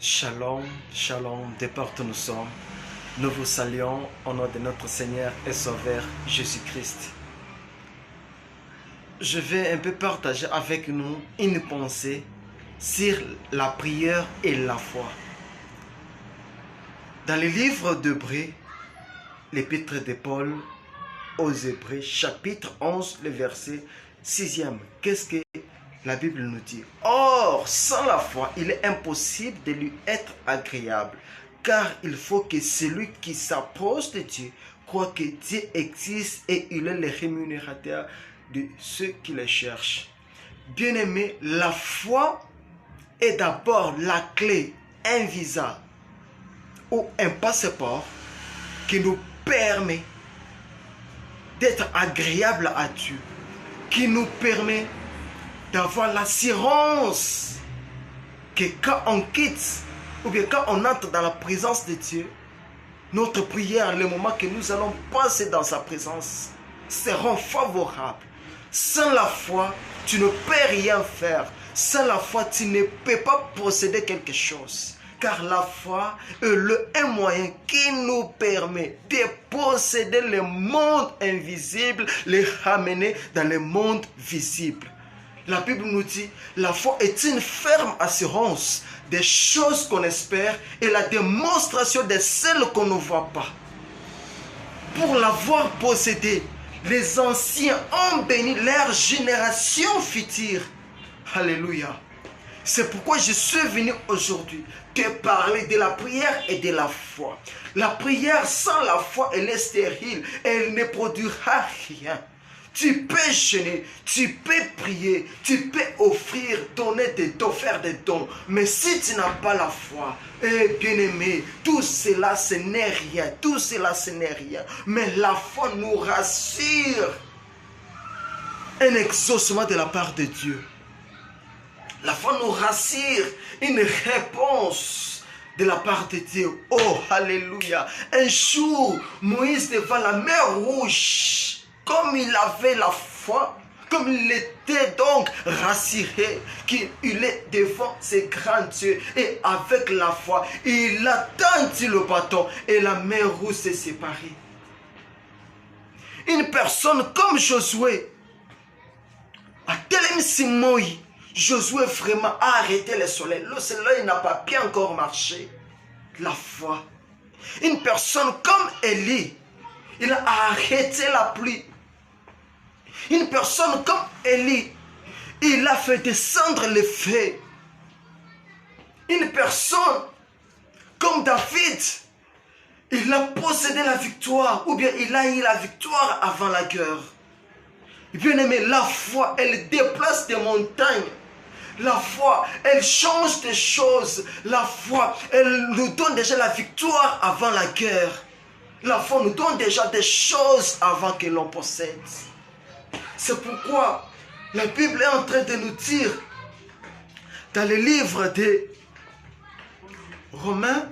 Shalom, shalom, de partout nous sommes. Nous vous saluons au nom de notre Seigneur et Sauveur Jésus-Christ. Je vais un peu partager avec nous une pensée sur la prière et la foi. Dans le livre d'Hébreux, l'épître de Paul aux Hébreux, chapitre 11, le verset 6e, qu'est-ce que la Bible nous dit? Or, sans la foi, il est impossible de lui être agréable, car il faut que celui qui s'approche de Dieu croit que Dieu existe et il est le rémunérateur de ceux qui le cherchent. Bien-aimé, la foi est d'abord la clé, un visa ou un passeport qui nous permet d'être agréable à Dieu, qui nous permet d'avoir l'assurance que quand on quitte ou bien quand on entre dans la présence de Dieu, notre prière, le moment que nous allons passer dans sa présence, seront favorables. Sans la foi, tu ne peux rien faire. Sans la foi, tu ne peux pas posséder quelque chose. Car la foi est un moyen qui nous permet de posséder le monde invisible, les ramener dans le monde visible. La Bible nous dit, la foi est une ferme assurance des choses qu'on espère et la démonstration de celles qu'on ne voit pas. Pour l'avoir possédée, les anciens ont béni leur génération future. Alléluia. C'est pourquoi je suis venu aujourd'hui te parler de la prière et de la foi. La prière sans la foi, elle est stérile. Elle ne produira rien. Tu peux jeûner, tu peux prier, tu peux offrir, donner des dons, faire des dons. Mais si tu n'as pas la foi, bien-aimé, tout cela ce n'est rien. Tout cela ce n'est rien. Mais la foi nous rassure un exaucement de la part de Dieu. La foi nous rassure une réponse de la part de Dieu. Oh, alléluia. Un jour, Moïse devant la mer Rouge, comme il avait la foi, comme il était donc rassuré qu'il est devant ses grands dieux. Et avec la foi, il a tendu le bâton et la mer Rouge s'est séparée. Une personne comme Josué, à Telem Simoï, Josué vraiment a arrêté le soleil. Le soleil n'a pas bien encore marché. La foi. Une personne comme Élie, il a arrêté la pluie. Une personne comme Élie, il a fait descendre le feu. Une personne comme David, il a possédé la victoire, ou bien il a eu la victoire avant la guerre. Bien aimé, la foi, elle déplace des montagnes. La foi, elle change des choses. La foi, elle nous donne déjà la victoire avant la guerre. La foi nous donne déjà des choses avant que l'on possède. C'est pourquoi la Bible est en train de nous dire dans le livre de Romains,